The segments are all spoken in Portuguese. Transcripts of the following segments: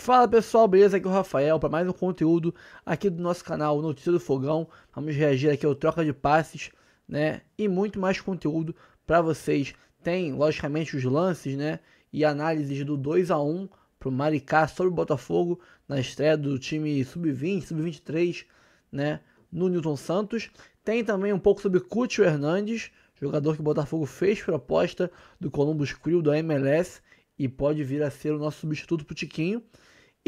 Fala pessoal, beleza? Aqui é o Rafael para mais um conteúdo aqui do nosso canal Notícia do Fogão. Vamos reagir aqui ao troca de passes, né? E muito mais conteúdo para vocês. Tem, logicamente, os lances, né? E análises do 2-1 para o Maricá sobre o Botafogo na estreia do time sub-20, sub-23, né? No Newton Santos. Tem também um pouco sobre Cúcio Hernandes, jogador que o Botafogo fez proposta do Columbus Crew da MLS e pode vir a ser o nosso substituto pro Tiquinho.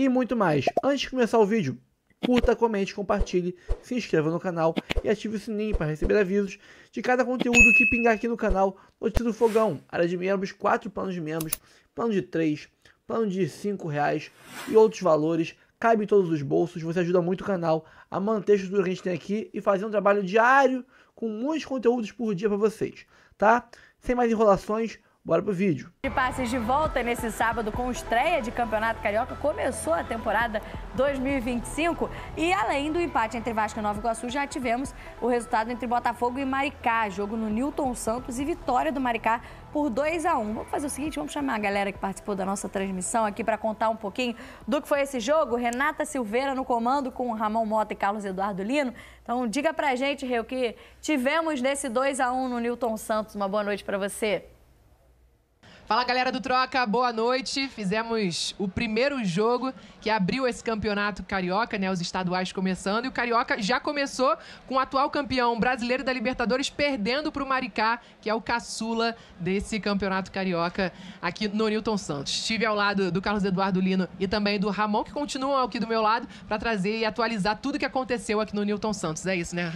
E muito mais. Antes de começar o vídeo, curta, comente, compartilhe, se inscreva no canal e ative o sininho para receber avisos de cada conteúdo que pingar aqui no canal Notícia do Fogão. Área de membros, 4 planos de membros, plano de 3, plano de R$5 e outros valores. Cabe em todos os bolsos, você ajuda muito o canal a manter a estrutura que a gente tem aqui e fazer um trabalho diário com muitos conteúdos por dia para vocês, tá? Sem mais enrolações, bora pro vídeo. De passes de volta nesse sábado com estreia de Campeonato Carioca, começou a temporada 2025 e além do empate entre Vasco e Nova Iguaçu, já tivemos o resultado entre Botafogo e Maricá, jogo no Newton Santos e vitória do Maricá por 2-1. Vamos fazer o seguinte, vamos chamar a galera que participou da nossa transmissão aqui para contar um pouquinho do que foi esse jogo. Renata Silveira no comando com Ramon Mota e Carlos Eduardo Lino. Então diga pra gente, Rê, o que tivemos nesse 2-1 no Newton Santos. Uma boa noite para você. Fala galera do Troca, boa noite. Fizemos o primeiro jogo que abriu esse campeonato carioca, né? Os estaduais começando. E o Carioca já começou com o atual campeão brasileiro da Libertadores perdendo para o Maricá, que é o caçula desse campeonato carioca aqui no Newton Santos. Estive ao lado do Carlos Eduardo Lino e também do Ramon, que continuam aqui do meu lado, para trazer e atualizar tudo que aconteceu aqui no Newton Santos. É isso, né?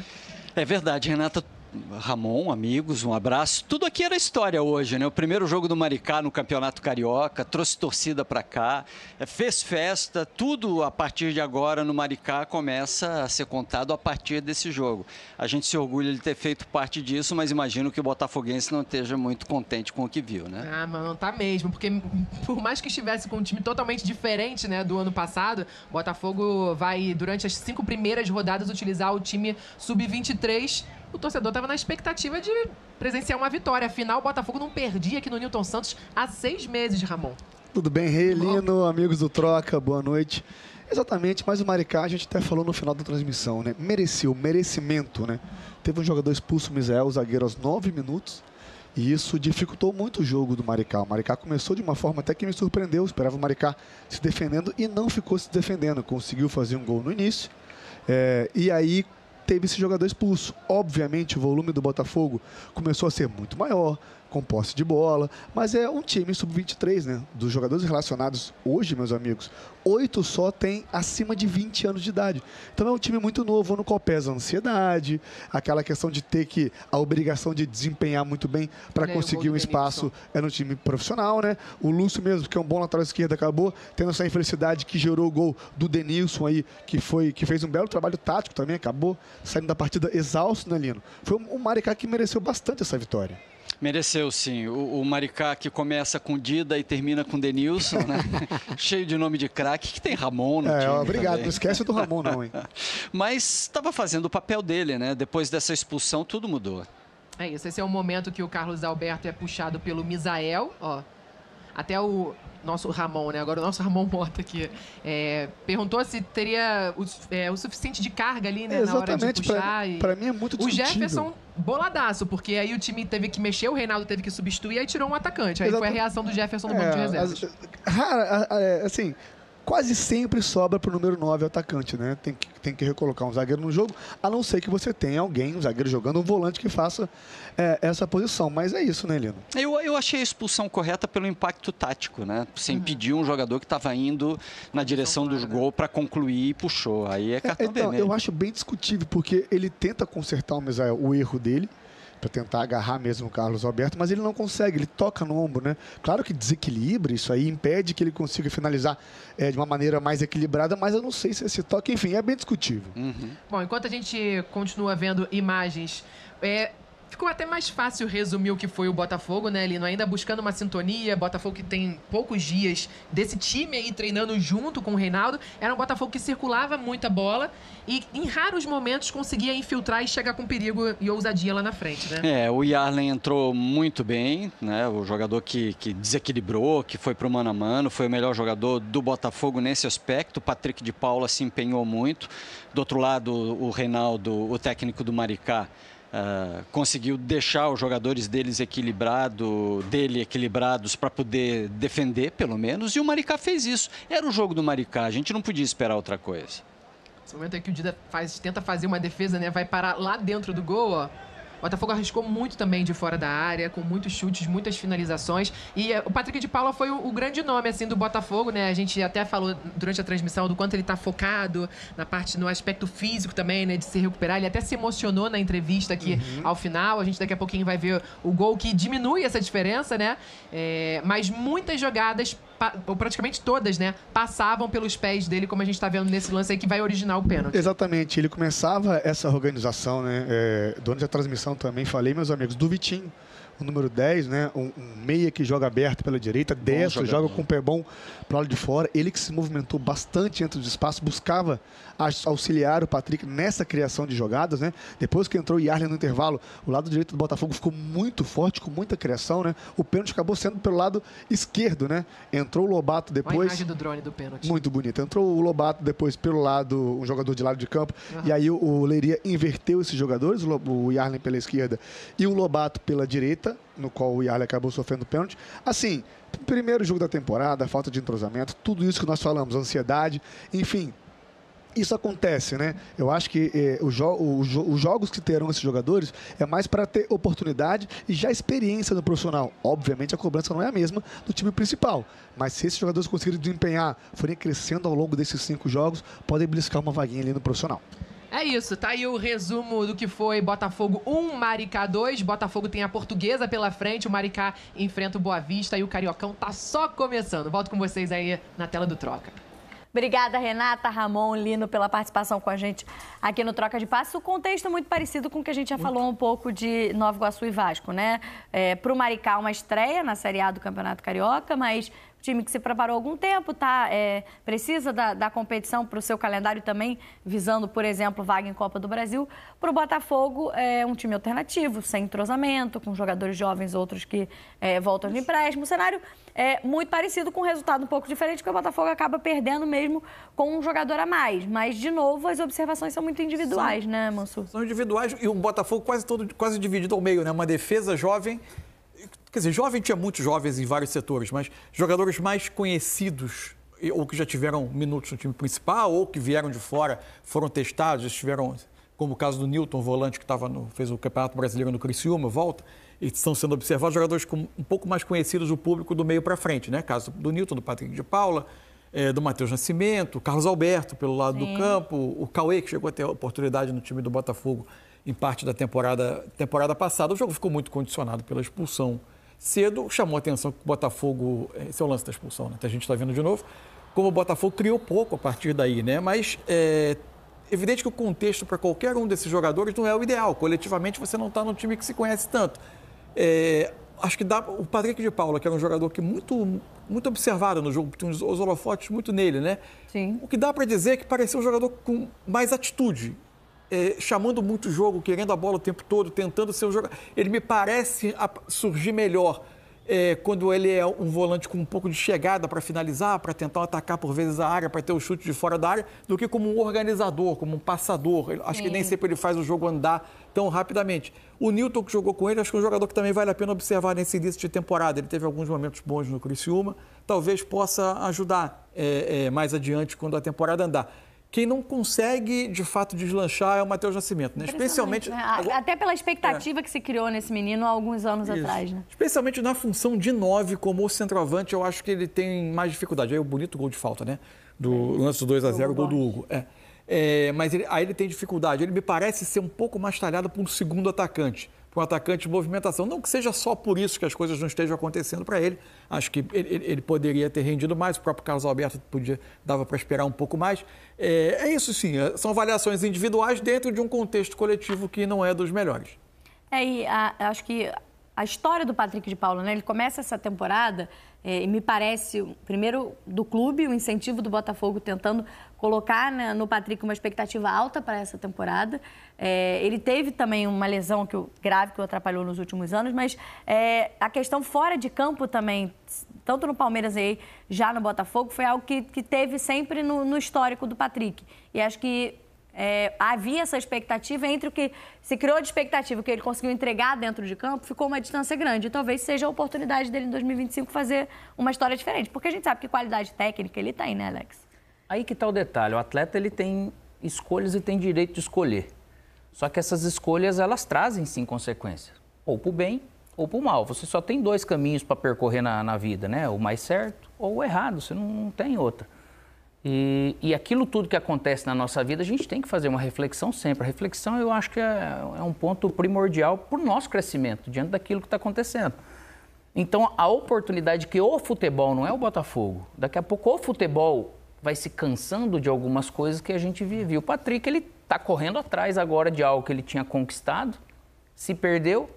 É verdade, Renata. Ramon, amigos, um abraço. Tudo aqui era história hoje, né? O primeiro jogo do Maricá no Campeonato Carioca, trouxe torcida para cá, fez festa, tudo a partir de agora no Maricá começa a ser contado a partir desse jogo. A gente se orgulha de ter feito parte disso, mas imagino que o botafoguense não esteja muito contente com o que viu, né? Ah, mas não tá mesmo, porque por mais que estivesse com um time totalmente diferente, né, do ano passado, o Botafogo vai, durante as 5 primeiras rodadas, utilizar o time sub-23. O torcedor estava na expectativa de presenciar uma vitória. Afinal, o Botafogo não perdia aqui no Newton Santos há 6 meses, Ramon. Tudo bem, Rei, Lino, amigos do Troca, boa noite. Exatamente, mas o Maricá, a gente até falou no final da transmissão, né? Merecimento, né? Teve um jogador expulso, o Misael, o zagueiro, aos 9 minutos. E isso dificultou muito o jogo do Maricá. O Maricá começou de uma forma até que me surpreendeu. Eu esperava o Maricá se defendendo e não ficou se defendendo. Conseguiu fazer um gol no início. E aí teve esse jogador expulso. Obviamente, o volume do Botafogo começou a ser muito maior, com posse de bola, mas é um time sub-23, né? Dos jogadores relacionados hoje, meus amigos, 8 só tem acima de 20 anos de idade. Então é um time muito novo, no qual pesa a ansiedade, aquela questão de ter a obrigação de desempenhar muito bem para conseguir um espaço no time profissional, né? O Lúcio mesmo, que é um bom lateral esquerdo, acabou tendo essa infelicidade que gerou o gol do Denilson aí, que fez um belo trabalho tático também, acabou saindo da partida exausto, né, Lino? Foi um Maricá que mereceu bastante essa vitória. Mereceu, sim. O Maricá que começa com Dida e termina com Denilson, né? Cheio de nome de craque, que tem Ramon no time obrigado, também. Não esquece do Ramon não, hein? Mas estava fazendo o papel dele, né? Depois dessa expulsão, tudo mudou. É isso, esse é o momento que o Carlos Alberto é puxado pelo Misael, ó. Até o nosso Ramon, né? Agora o nosso Ramon Mota aqui. Perguntou se teria o suficiente de carga ali, né? Na hora de puxar. Pra mim é muito discutível. O Jefferson, boladaço, porque aí o time teve que mexer, o Reinaldo teve que substituir, aí tirou um atacante. Aí foi a reação do Jefferson no banco de reservas. Assim, quase sempre sobra pro número 9 o atacante, né? Tem que recolocar um zagueiro no jogo, a não ser que você tenha alguém, um zagueiro jogando, um volante que faça essa posição. Mas é isso, né, Lino? Eu achei a expulsão correta pelo impacto tático, né? Você impediu um jogador que estava indo na direção do gol para concluir e puxou. Aí é cartão vermelho. Eu acho bem discutível, porque ele tenta consertar o erro dele, para tentar agarrar mesmo o Carlos Alberto, mas ele não consegue, ele toca no ombro, né? Claro que desequilibra, isso aí impede que ele consiga finalizar de uma maneira mais equilibrada, mas eu não sei se esse toque, enfim, é bem discutível. Bom, enquanto a gente continua vendo imagens, Ficou até mais fácil resumir o que foi o Botafogo, né, Lino? Ainda buscando uma sintonia, Botafogo que tem poucos dias desse time aí treinando junto com o Reinaldo. Era um Botafogo que circulava muita bola e em raros momentos conseguia infiltrar e chegar com perigo e ousadia lá na frente, né? O Yarlen entrou muito bem, né? O jogador que desequilibrou, que foi pro mano a mano, foi o melhor jogador do Botafogo nesse aspecto. O Patrick de Paula se empenhou muito. Do outro lado, o Reinaldo, o técnico do Maricá, conseguiu deixar os jogadores equilibrados para poder defender, pelo menos, e o Maricá fez isso. Era o jogo do Maricá, a gente não podia esperar outra coisa. Esse momento aí que o Dida tenta fazer uma defesa, né, vai parar lá dentro do gol, ó. O Botafogo arriscou muito também de fora da área, com muitos chutes, muitas finalizações. E o Patrick de Paula foi o grande nome, assim, do Botafogo, né? A gente até falou durante a transmissão do quanto ele tá focado no aspecto físico também, né? De se recuperar. Ele até se emocionou na entrevista aqui ao final. A gente daqui a pouquinho vai ver o gol que diminui essa diferença, né? Mas muitas jogadas, ou praticamente todas, né? Passavam pelos pés dele, como a gente tá vendo nesse lance aí que vai originar o pênalti. Exatamente. Ele começava essa organização, né? Durante a transmissão também falei, meus amigos, do Vitinho, o número 10, né? Um meia que joga aberto pela direita, destro, joga com o pé bom para o lado de fora. Ele que se movimentou bastante dentro do espaço, buscava auxiliar o Patrick nessa criação de jogadas, né? Depois que entrou o Yarlen no intervalo, o lado direito do Botafogo ficou muito forte, com muita criação, né? O pênalti acabou sendo pelo lado esquerdo, né? Entrou o Lobato depois. Olha a imagem do drone do pênalti. Muito bonito. Entrou o Lobato depois pelo lado, um jogador de lado de campo, e aí o Leiria inverteu esses jogadores, o Yarlen pela esquerda e o Lobato pela direita, no qual o Yarlen acabou sofrendo pênalti. Assim, primeiro jogo da temporada, falta de entrosamento, tudo isso que nós falamos, ansiedade, enfim. Isso acontece, né? Eu acho que os jogos que terão esses jogadores é mais para ter oportunidade e já experiência no profissional. Obviamente a cobrança não é a mesma do time principal, mas se esses jogadores conseguirem desempenhar, forem crescendo ao longo desses 5 jogos, podem beliscar uma vaguinha ali no profissional. É isso, tá aí o resumo do que foi Botafogo 1, Maricá 2. Botafogo tem a Portuguesa pela frente, o Maricá enfrenta o Boa Vista e o Cariocão tá só começando. Volto com vocês aí na tela do Troca. Obrigada, Renata, Ramon, Lino, pela participação com a gente aqui no Troca de Passes. O contexto é muito parecido com o que a gente já falou um pouco de Nova Iguaçu e Vasco, né? Para o Maricá, uma estreia na Série A do Campeonato Carioca, mas time que se preparou há algum tempo, tá? Precisa da competição para o seu calendário também, visando, por exemplo, vaga em Copa do Brasil. Para o Botafogo, é um time alternativo, sem entrosamento, com jogadores jovens, outros que voltam de empréstimo. O cenário é muito parecido, com um resultado um pouco diferente, porque o Botafogo acaba perdendo mesmo com um jogador a mais. Mas, de novo, as observações são muito individuais, né, Mansur? São individuais e o Botafogo quase dividido ao meio, né? Uma defesa jovem. Quer dizer, jovem tinha muitos jovens em vários setores, mas jogadores mais conhecidos ou que já tiveram minutos no time principal ou que vieram de fora, foram testados, estiveram, como o caso do Newton, volante que fez o Campeonato Brasileiro no Criciúma, volta, e estão sendo observados jogadores um pouco mais conhecidos do público do meio para frente, né? Caso do Newton, do Patrick de Paula, do Matheus Nascimento, o Carlos Alberto pelo lado do campo, o Cauê, que chegou a ter oportunidade no time do Botafogo em parte da temporada passada. O jogo ficou muito condicionado pela expulsão cedo, chamou a atenção que o Botafogo, esse é o lance da expulsão, né? A gente está vendo de novo, como o Botafogo criou pouco a partir daí, né? Mas é evidente que o contexto para qualquer um desses jogadores não é o ideal. Coletivamente você não está num time que se conhece tanto. Acho que o Patrick de Paula, que era um jogador que muito observado no jogo, tem os holofotes muito nele, né? Sim. O que dá para dizer é que parecia um jogador com mais atitude. Chamando muito o jogo, querendo a bola o tempo todo, tentando ser um jogador. Ele me parece surgir melhor quando ele é um volante com um pouco de chegada para finalizar, para tentar atacar por vezes a área, para ter o chute de fora da área, do que como um organizador, como um passador. Acho que nem sempre ele faz o jogo andar tão rapidamente. O Newton, que jogou com ele, acho que é um jogador que também vale a pena observar nesse início de temporada. Ele teve alguns momentos bons no Criciúma, talvez possa ajudar mais adiante quando a temporada andar. Quem não consegue, de fato, deslanchar é o Matheus Nascimento, né? Especialmente... Né? Até pela expectativa que se criou nesse menino há alguns anos atrás, né? Especialmente na função de 9, como o centroavante, eu acho que ele tem mais dificuldade. Aí o bonito gol de falta, né? Do lance 2-0, o gol do Hugo. Mas aí ele tem dificuldade. Ele me parece ser um pouco mais talhado para um segundo atacante. Para um atacante de movimentação. Não que seja só por isso que as coisas não estejam acontecendo para ele. Acho que ele poderia ter rendido mais. O próprio Carlos Alberto dava para esperar um pouco mais. É isso sim, são avaliações individuais dentro de um contexto coletivo que não é dos melhores. Acho que a história do Patrick de Paula, né? Ele começa essa temporada, e me parece, primeiro, do clube, o incentivo do Botafogo tentando colocar, né, no Patrick uma expectativa alta para essa temporada. Ele teve também uma lesão grave que o atrapalhou nos últimos anos, mas a questão fora de campo também, tanto no Palmeiras e já no Botafogo, foi algo que teve sempre no histórico do Patrick. E acho que havia essa expectativa entre o que se criou de expectativa, o que ele conseguiu entregar dentro de campo, ficou uma distância grande. E talvez seja a oportunidade dele em 2025 fazer uma história diferente. Porque a gente sabe que qualidade técnica ele tem, né, Alex? Aí que está o detalhe. O atleta ele tem escolhas e tem direito de escolher. Só que essas escolhas, elas trazem, sim, consequências. Ou para o bem ou para o mal. Você só tem 2 caminhos para percorrer na vida, né? O mais certo ou o errado. Você não tem outra. E aquilo tudo que acontece na nossa vida, a gente tem que fazer uma reflexão sempre. A reflexão, eu acho que é um ponto primordial para o nosso crescimento, diante daquilo que está acontecendo. Então, a oportunidade que o futebol, não é o Botafogo, daqui a pouco o futebol vai se cansando de algumas coisas que a gente vive. E o Patrick, ele está correndo atrás agora de algo que ele tinha conquistado, se perdeu,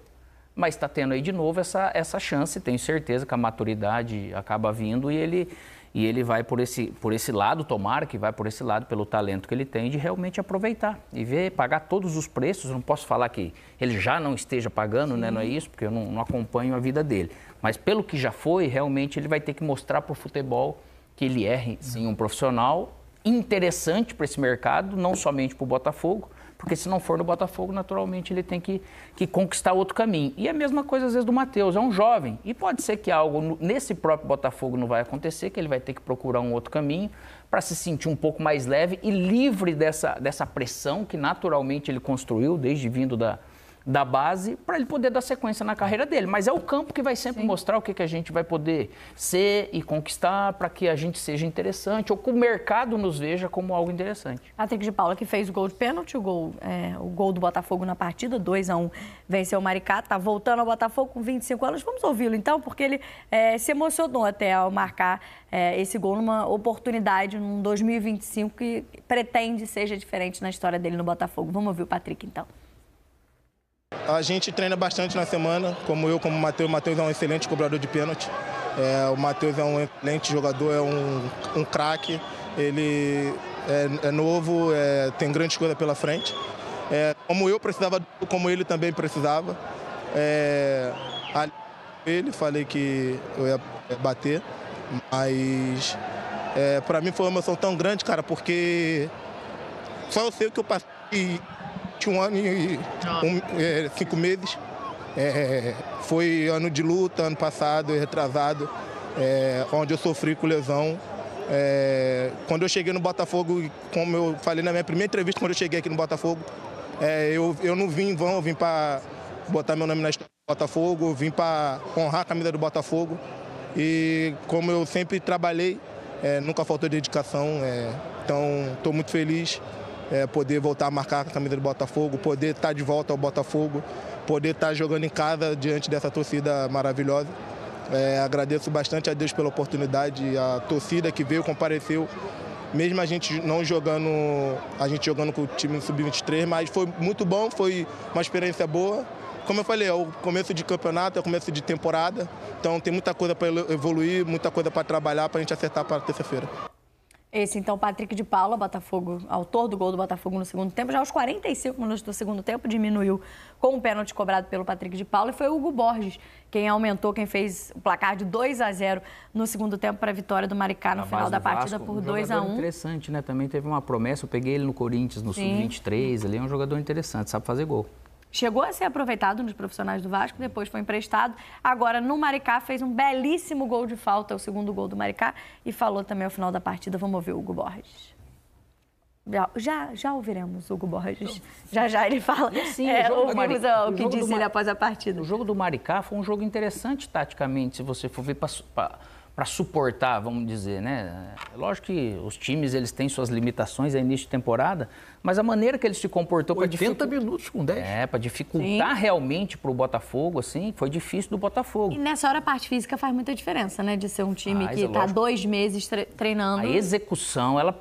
mas está tendo aí de novo essa chance. Tenho certeza que a maturidade acaba vindo e ele vai por esse lado, tomara que vai por esse lado, pelo talento que ele tem, de realmente aproveitar e pagar todos os preços. Não posso falar que ele já não esteja pagando, né? Não é isso, porque eu não acompanho a vida dele. Mas pelo que já foi, realmente ele vai ter que mostrar para o futebol que ele é, sim, um profissional interessante para esse mercado, não somente para o Botafogo, porque se não for no Botafogo, naturalmente ele tem que conquistar outro caminho. E a mesma coisa, às vezes, do Matheus, é um jovem. E pode ser que algo nesse próprio Botafogo não vai acontecer, que ele vai ter que procurar um outro caminho para se sentir um pouco mais leve e livre dessa pressão que naturalmente ele construiu, desde vindo da base, para ele poder dar sequência na carreira dele. Mas é o campo que vai sempre mostrar o que a gente vai poder ser e conquistar para que a gente seja interessante ou que o mercado nos veja como algo interessante. Patrick de Paula, que fez o gol de pênalti, o gol do Botafogo na partida, 2-1, venceu o Maricá, está voltando ao Botafogo com 25 anos. Vamos ouvi-lo então, porque ele se emocionou até ao marcar esse gol numa oportunidade, num 2025 que pretende seja diferente na história dele no Botafogo. Vamos ouvir o Patrick então. A gente treina bastante na semana, como eu, como o Matheus. O Matheus é um excelente cobrador de pênalti. O Matheus é um excelente jogador, é um craque. Ele é novo, tem grandes coisas pela frente. Como eu precisava, como ele também precisava. Ele falei que eu ia bater, mas para mim foi uma emoção tão grande, cara, porque só eu sei o que eu passei. 1 ano e 5 meses. Foi ano de luta, ano passado, retrasado, onde eu sofri com lesão. Quando eu cheguei no Botafogo, como eu falei na minha primeira entrevista, quando eu cheguei aqui no Botafogo, eu não vim em vão, eu vim para botar meu nome na história do Botafogo, eu vim para honrar a camisa do Botafogo. E como eu sempre trabalhei, nunca faltou dedicação, então estou muito feliz. Poder voltar a marcar a camisa do Botafogo, poder estar de volta ao Botafogo, poder estar jogando em casa diante dessa torcida maravilhosa. Agradeço bastante a Deus pela oportunidade, a torcida que veio, compareceu, mesmo a gente não jogando, a gente jogando com o time sub-23, mas foi muito bom, foi uma experiência boa. Como eu falei, é o começo de campeonato, é o começo de temporada, então tem muita coisa para evoluir, muita coisa para trabalhar, para a gente acertar para terça-feira. Esse, então, Patrick de Paula, Botafogo, autor do gol do Botafogo no segundo tempo, já aos 45 minutos do segundo tempo, diminuiu com um pênalti cobrado pelo Patrick de Paula, e foi o Hugo Borges quem aumentou, quem fez o placar de 2-0 no segundo tempo para a vitória do Maricá no final da partida por 2-1. Interessante, né? Também teve uma promessa, eu peguei ele no Corinthians, no Sub-23, ele é um jogador interessante, sabe fazer gol. Chegou a ser aproveitado nos profissionais do Vasco, depois foi emprestado. Agora, no Maricá, fez um belíssimo gol de falta, o segundo gol do Maricá, e falou também ao final da partida. Vamos ouvir o Hugo Borges. Já ouviremos o Hugo Borges. Já ele fala. Sim, ouvimos o que disse ele após a partida. O jogo do Maricá foi um jogo interessante taticamente, se você for ver para suportar, vamos dizer, né? Lógico que os times eles têm suas limitações a início de temporada, mas a maneira que ele se comportou para 80 minutos com 10. Para dificultar realmente para o Botafogo, assim, foi difícil do Botafogo. E nessa hora a parte física faz muita diferença, né? De ser um time que está 2 meses treinando. A execução, ela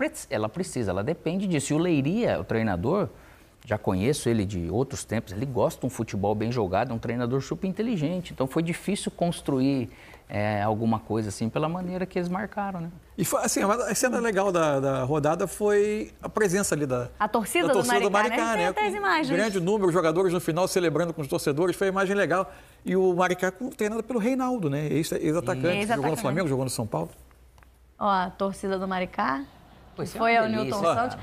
precisa, ela depende disso. E o Leiria, o treinador, já conheço ele de outros tempos, ele gosta de um futebol bem jogado, é um treinador super inteligente. Então foi difícil construir alguma coisa assim pela maneira que eles marcaram, né? E foi, assim, a cena legal da rodada foi a presença ali da torcida do Maricá, né? Tem as imagens. Grande número de jogadores no final celebrando com os torcedores, foi a imagem legal. E o Maricá treinado pelo Reinaldo, né? Ex-atacante, jogou no Flamengo, jogou no São Paulo. Ó, a torcida do Maricá. Foi ao Newton Santos.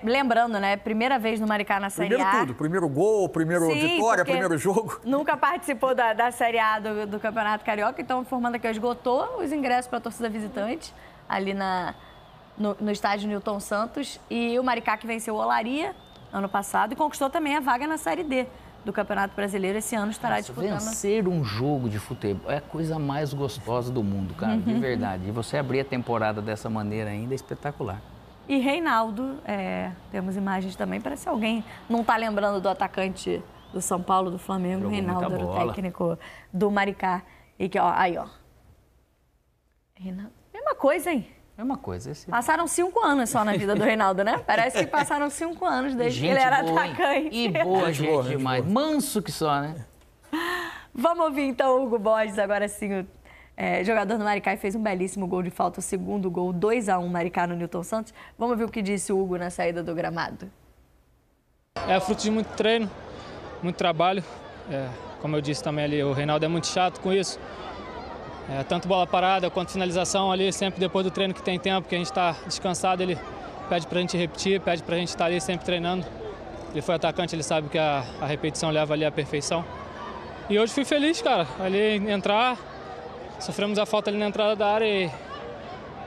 Lembrando, né? Primeira vez no Maricá na Série A. Primeiro tudo. Primeiro gol, vitória, primeiro jogo. Nunca participou da Série A do Campeonato Carioca. Então, formando aqui, esgotou os ingressos para a torcida visitante ali no estádio Newton Santos. E o Maricá que venceu o Olaria ano passado e conquistou também a vaga na Série D do Campeonato Brasileiro. Esse ano estará disputando. Vencer um jogo de futebol é a coisa mais gostosa do mundo, cara, de verdade. E você abrir a temporada dessa maneira ainda é espetacular. E Reinaldo, temos imagens também, parece que alguém não está lembrando do atacante do São Paulo, do Flamengo. Jogou Reinaldo era o técnico do Maricá. E que, aí, ó. Reinaldo. Mesma coisa, hein? Mesma coisa. Passaram 5 anos só na vida do Reinaldo, né? Parece que passaram 5 anos desde que ele era atacante. E boa gente demais. Manso que só, né? Vamos ouvir, então, o Hugo Borges, agora sim, jogador do Maricá, e fez um belíssimo gol de falta, o segundo gol, 2-1 Maricá no Newton Santos. Vamos ver o que disse o Hugo na saída do gramado. É fruto de muito treino, muito trabalho. Como eu disse também ali, o Reinaldo é muito chato com isso. Tanto bola parada quanto finalização ali, sempre depois do treino que tem tempo, que a gente está descansado, ele pede pra gente repetir, pede pra gente estar ali sempre treinando. Ele foi atacante, ele sabe que a repetição leva ali à perfeição. E hoje fui feliz, cara, ali entrar, sofremos a falta ali na entrada da área e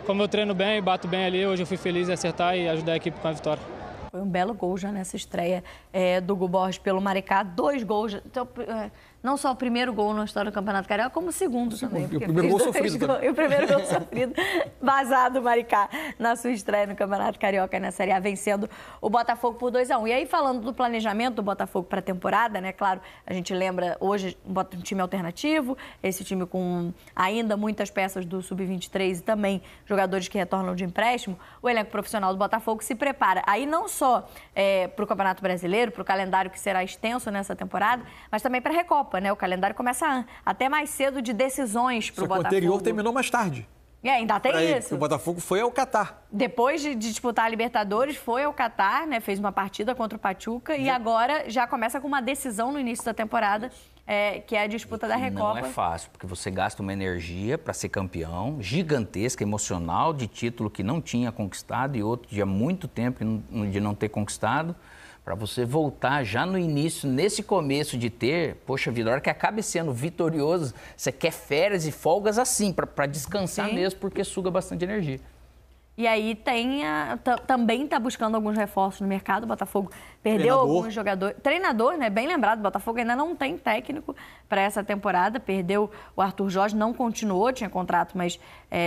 como eu treino bem, bato bem ali, hoje eu fui feliz em acertar e ajudar a equipe com a vitória. Foi um belo gol já nessa estreia do Hugo Borges pelo Maricá, 2 gols. Então, não só o primeiro gol na história do Campeonato Carioca, como o segundo também. E o primeiro gol sofrido também. E o primeiro gol sofrido, vazado do Maricá na sua estreia no Campeonato Carioca, na Série A, vencendo o Botafogo por 2-1. E aí, falando do planejamento do Botafogo para a temporada, né? Claro, a gente lembra hoje um time alternativo, esse time com ainda muitas peças do Sub-23 e também jogadores que retornam de empréstimo. O elenco profissional do Botafogo se prepara. Aí não só para o Campeonato Brasileiro, para o calendário que será extenso nessa temporada, mas também para a Recopa. Né? O calendário começa até mais cedo de decisões para o Botafogo. O anterior terminou mais tarde. Ainda tem isso. O Botafogo foi ao Catar. Depois de disputar a Libertadores, foi ao Catar, né? Fez uma partida contra o Pachuca e agora já começa com uma decisão no início da temporada, que é a disputa da Recopa. Não é fácil, porque você gasta uma energia para ser campeão, gigantesca, emocional, de título que não tinha conquistado e outro de há muito tempo de não ter conquistado. Para você voltar já no início, nesse começo de ter, poxa vida, a hora que acaba sendo vitorioso, você quer férias e folgas assim, para descansar mesmo, porque suga bastante energia. E aí também está buscando alguns reforços no mercado, o Botafogo perdeu alguns jogadores. Treinador, né? Bem lembrado, o Botafogo ainda não tem técnico para essa temporada, perdeu o Arthur Jorge, não continuou, tinha contrato, mas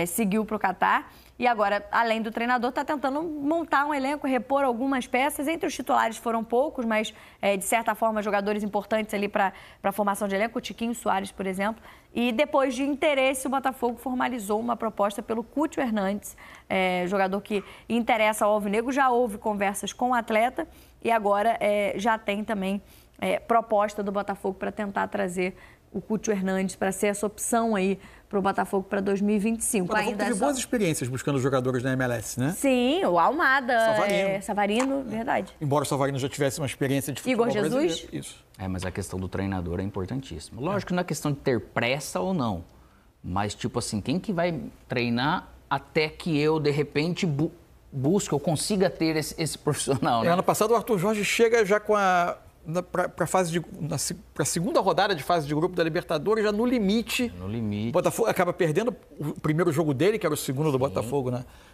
seguiu para o Catar. E agora, além do treinador, está tentando montar um elenco, repor algumas peças. Entre os titulares foram poucos, mas, de certa forma, jogadores importantes ali para a formação de elenco. O Tiquinho Soares, por exemplo. E depois de interesse, o Botafogo formalizou uma proposta pelo Cúcio Hernandes, jogador que interessa ao Alvinegro. Já houve conversas com o atleta e agora já tem também proposta do Botafogo para tentar trazer o Cúcio Hernandes para ser essa opção aí para o Botafogo para 2025. O Botafogo teve boas experiências buscando jogadores na MLS, né? Sim, o Almada, Savarino, verdade. Embora o Savarino já tivesse uma experiência de futebol Igor Jesus? Isso. Mas a questão do treinador é importantíssima. Lógico que não é questão de ter pressa ou não, mas tipo assim, quem que vai treinar até que eu, de repente, busque ou consiga ter esse profissional, né? Ano passado o Arthur Jorge chega já com para a segunda rodada de fase de grupo da Libertadores, já no limite. O Botafogo acaba perdendo o primeiro jogo dele, que era o segundo do Botafogo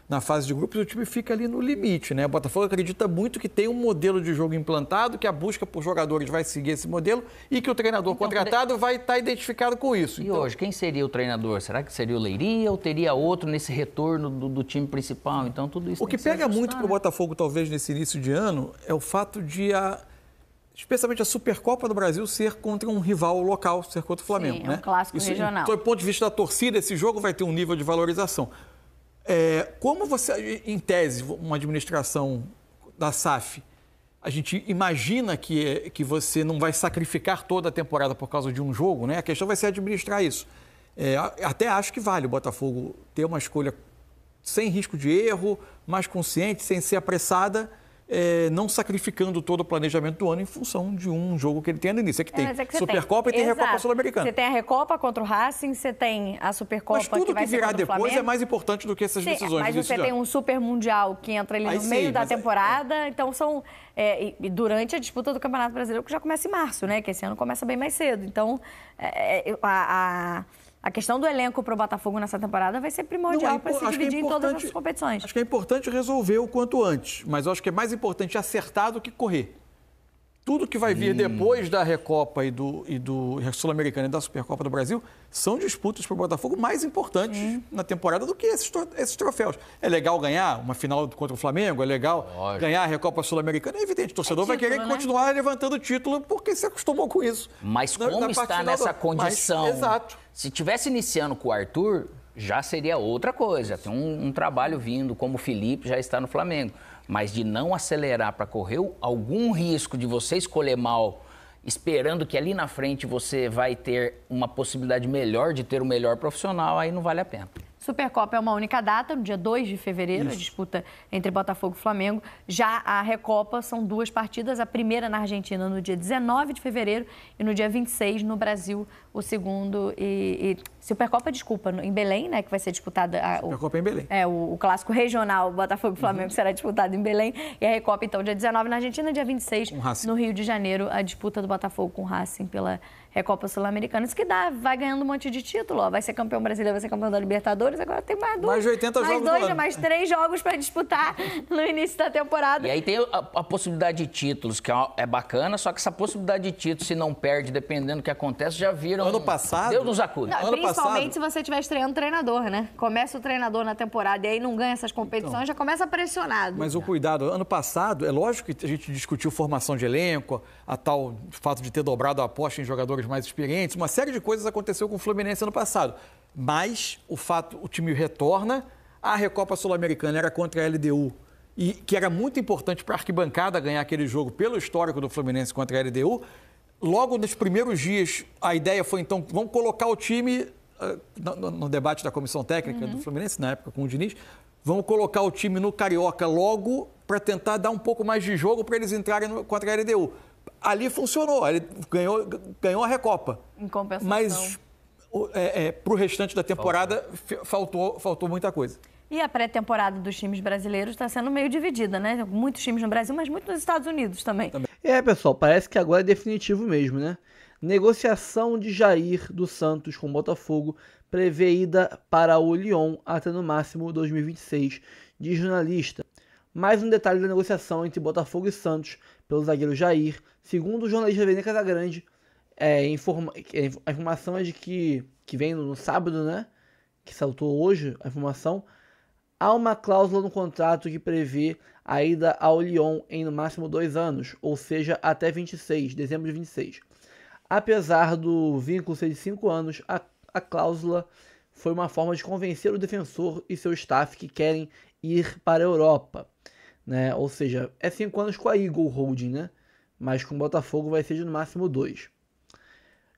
na fase de grupos, e o time fica ali no limite, né? O Botafogo acredita muito que tem um modelo de jogo implantado, que a busca por jogadores vai seguir esse modelo e que o treinador contratado vai estar identificado com isso. E hoje, quem seria o treinador? Será que seria o Leiria ou teria outro nesse retorno do time principal? Então, tudo isso o que pega muito para o Botafogo, talvez, nesse início de ano, é o fato de especialmente a Supercopa do Brasil ser contra um rival local, ser contra o Flamengo. Sim, né? Um clássico regional. Do ponto de vista da torcida, esse jogo vai ter um nível de valorização. Como você, em tese, uma administração da SAF a gente imagina que você não vai sacrificar toda a temporada por causa de um jogo, né? A questão vai ser administrar isso. Até acho que vale o Botafogo ter uma escolha sem risco de erro, mais consciente, sem ser apressada, não sacrificando todo o planejamento do ano em função de um jogo que ele tem no início. É que tem Supercopa e tem Recopa Sul-Americana. Você tem a Recopa contra o Racing, você tem a Supercopa mas tudo que vai que virar ser contra o depois Flamengo. é mais importante do que essas decisões. Mas você tem um Super Mundial que entra ali no meio da temporada, então são... e durante a disputa do Campeonato Brasileiro, que já começa em março, né? Que esse ano começa bem mais cedo. Então, a questão do elenco para o Botafogo nessa temporada vai ser primordial para se dividir em todas as competições. Acho que é importante resolver o quanto antes, mas eu acho que é mais importante acertar do que correr. Tudo que vai vir depois da Recopa e do Sul-Americano e da Supercopa do Brasil são disputas para o Botafogo mais importantes na temporada do que esses troféus. É legal ganhar uma final contra o Flamengo, é legal ganhar a Recopa Sul-Americana. É evidente, o torcedor vai querer continuar levantando o título porque se acostumou com isso. Mas como está nessa condição? Exato. Se tivesse iniciando com o Arthur, já seria outra coisa. Tem um trabalho vindo, como o Felipe já está no Flamengo. Mas de não acelerar para correr algum risco de você escolher mal, esperando que ali na frente você vai ter uma possibilidade melhor de ter o melhor profissional, aí não vale a pena. Supercopa é uma única data, no dia 2 de fevereiro, a disputa entre Botafogo e Flamengo. Já a Recopa são 2 partidas, a primeira na Argentina no dia 19 de fevereiro e no dia 26 no Brasil, o segundo. Supercopa, desculpa, em Belém, né, que vai ser disputada... Supercopa em Belém. O clássico regional Botafogo e Flamengo será disputado em Belém. E a Recopa, então, dia 19 na Argentina, dia 26 no Rio de Janeiro, a disputa do Botafogo com o Racing pela Recopa Sul-Americana. Isso que vai ganhando um monte de título, ó. Vai ser campeão brasileiro, vai ser campeão da Libertadores, agora tem mais de 80 jogos. Mais 3 jogos para disputar no início da temporada. E aí tem a possibilidade de títulos, que é bacana, só que essa possibilidade de títulos, se não perde, dependendo do que acontece, já viram... Ano passado... Deus nos acude. Principalmente se você estiver estreando treinador, né? Começa o treinador na temporada e aí não ganha essas competições, já começa pressionado. Mas o cuidado, ano passado, é lógico que a gente discutiu formação de elenco, a tal fato de ter dobrado a aposta em jogadores mais experientes, uma série de coisas aconteceu com o Fluminense ano passado. Mas o time retorna, a Recopa Sul-Americana era contra a LDU, e que era muito importante para a arquibancada ganhar aquele jogo pelo histórico do Fluminense contra a LDU. Logo nos primeiros dias, a ideia foi, então, vamos colocar o time, no debate da comissão técnica do Fluminense, na época com o Diniz, vamos colocar o time no Carioca logo para tentar dar um pouco mais de jogo para eles entrarem contra a LDU. Ali funcionou, ele ganhou a Recopa. Em compensação. Mas para o restante da temporada faltou muita coisa. E a pré-temporada dos times brasileiros está sendo meio dividida, né? Muitos times no Brasil, mas muitos nos Estados Unidos também. Pessoal, parece que agora é definitivo mesmo, né? Negociação de Jair dos Santos com o Botafogo prevê ida para o Lyon até no máximo 2026, diz jornalista. Mais um detalhe da negociação entre Botafogo e Santos pelo zagueiro Jair. Segundo o jornalista Vene Casagrande, a informação é de que vem no sábado, né? Que saltou hoje a informação. Há uma cláusula no contrato que prevê a ida ao Lyon em no máximo 2 anos, ou seja, até dezembro de 26. Apesar do vínculo ser de 5 anos, a cláusula foi uma forma de convencer o defensor e seu staff que querem ir para a Europa, né? Ou seja, é 5 anos com a Eagle Holding, né? Mas com o Botafogo vai ser de no máximo 2.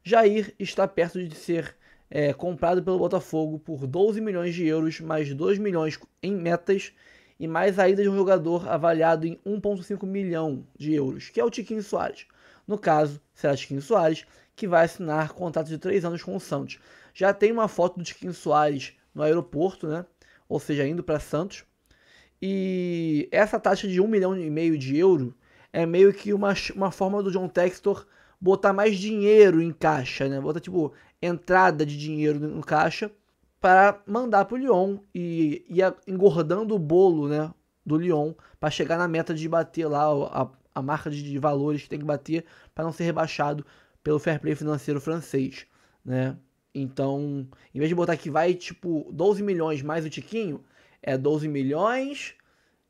Jair está perto de ser comprado pelo Botafogo por 12 milhões de euros, mais 2 milhões em metas e mais a ida de um jogador avaliado em 1,5 milhão de euros, que é o Tiquinho Soares. No caso, será Tiquinho Soares, que vai assinar contrato de 3 anos com o Santos. Já tem uma foto do Tiquinho Soares no aeroporto, né? Ou seja, indo para Santos. E essa taxa de 1,5 milhão de euros é meio que uma forma do John Textor botar mais dinheiro em caixa, né? Botar, tipo, entrada de dinheiro no caixa para mandar para o Lyon e ir engordando o bolo, né, do Lyon para chegar na meta de bater lá a marca de valores que tem que bater para não ser rebaixado pelo fair play financeiro francês, né? Então, em vez de botar que vai, tipo, 12 milhões mais o Tiquinho, é 12 milhões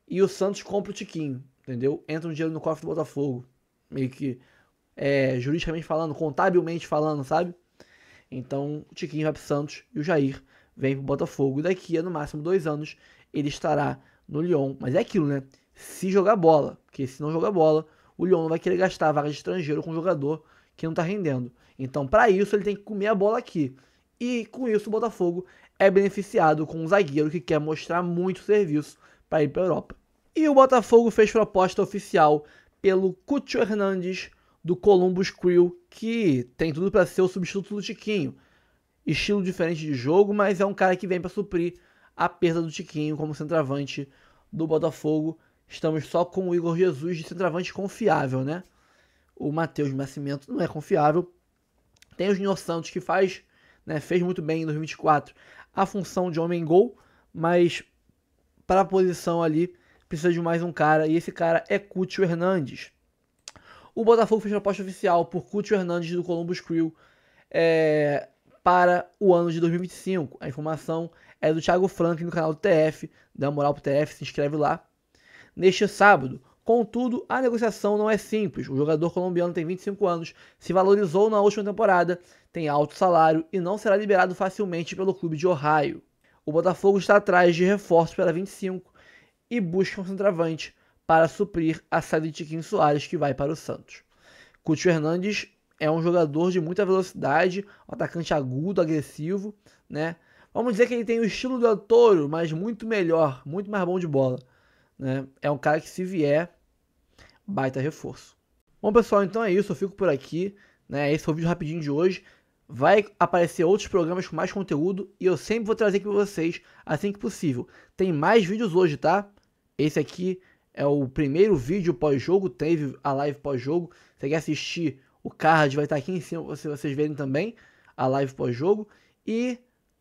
e o Santos compra o Tiquinho, entendeu? Entra um dinheiro no cofre do Botafogo, meio que juridicamente falando, contabilmente falando, sabe? Então, o Tiquinho vai pro Santos e o Jair vem pro Botafogo. E daqui a, no máximo, 2 anos, ele estará no Lyon. Mas é aquilo, né? Se jogar bola. Porque se não jogar bola, o Lyon não vai querer gastar a vaga de estrangeiro com um jogador que não está rendendo. Então, para isso, ele tem que comer a bola aqui. E com isso, o Botafogo é beneficiado com um zagueiro que quer mostrar muito serviço para ir para a Europa. E o Botafogo fez proposta oficial pelo Cúcio Hernandes, do Columbus Crew, que tem tudo para ser o substituto do Tiquinho. Estilo diferente de jogo, mas é um cara que vem para suprir a perda do Tiquinho como centroavante do Botafogo. Estamos só com o Igor Jesus de centroavante confiável, né? O Matheus Nascimento não é confiável. Tem o Junior Santos que fez muito bem em 2024 a função de homem-gol, mas para a posição ali precisa de mais um cara, e esse cara é Cúcio Hernandes. O Botafogo fez proposta oficial por Cúcio Hernandes do Columbus Crew para o ano de 2025. A informação é do Thiago Franklin no canal do TF. Dá uma moral pro TF, se inscreve lá. Neste sábado, contudo, a negociação não é simples. O jogador colombiano tem 25 anos, se valorizou na última temporada, tem alto salário e não será liberado facilmente pelo clube de Ohio. O Botafogo está atrás de reforços para 25 e busca um centroavante para suprir a saída de Tiquinho Soares, que vai para o Santos. Cúcio Hernandes é um jogador de muita velocidade, um atacante agudo, agressivo, né? Vamos dizer que ele tem o estilo do El Toro, mas muito melhor, muito mais bom de bola, né? É um cara que, se vier, baita reforço. Bom, pessoal, então é isso, eu fico por aqui, né? Esse foi o vídeo rapidinho de hoje. Vai aparecer outros programas com mais conteúdo e eu sempre vou trazer aqui para vocês assim que possível. Tem mais vídeos hoje, tá? Esse aqui é o primeiro vídeo pós-jogo, teve a live pós-jogo. Você quer assistir, o card vai estar aqui em cima para vocês verem também a live pós-jogo. E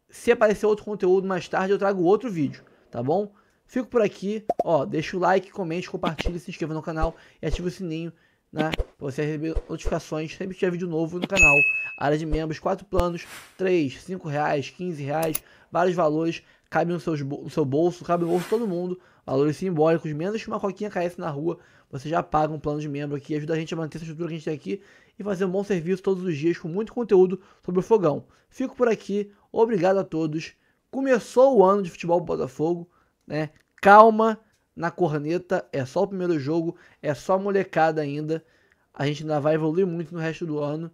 se aparecer outro conteúdo mais tarde, eu trago outro vídeo, tá bom? Fico por aqui, ó, deixa o like, comente, compartilhe, se inscreva no canal e ative o sininho, né, para você receber notificações sempre que tiver vídeo novo no canal. Área de membros, 4 planos, 3, 5 reais, 15 reais, vários valores, cabe no seu bolso, cabe no bolso de todo mundo, valores simbólicos, menos que uma coquinha caísse na rua, você já paga um plano de membro aqui, ajuda a gente a manter essa estrutura que a gente tem aqui e fazer um bom serviço todos os dias com muito conteúdo sobre o Fogão. Fico por aqui, obrigado a todos, começou o ano de futebol do Botafogo, né, calma na corneta, é só o primeiro jogo, é só molecada ainda, a gente ainda vai evoluir muito no resto do ano,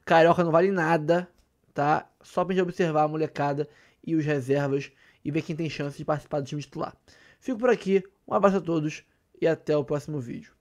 Carioca não vale nada, tá, só pra gente observar a molecada e os reservas e ver quem tem chance de participar do time titular. Fico por aqui, um abraço a todos e até o próximo vídeo.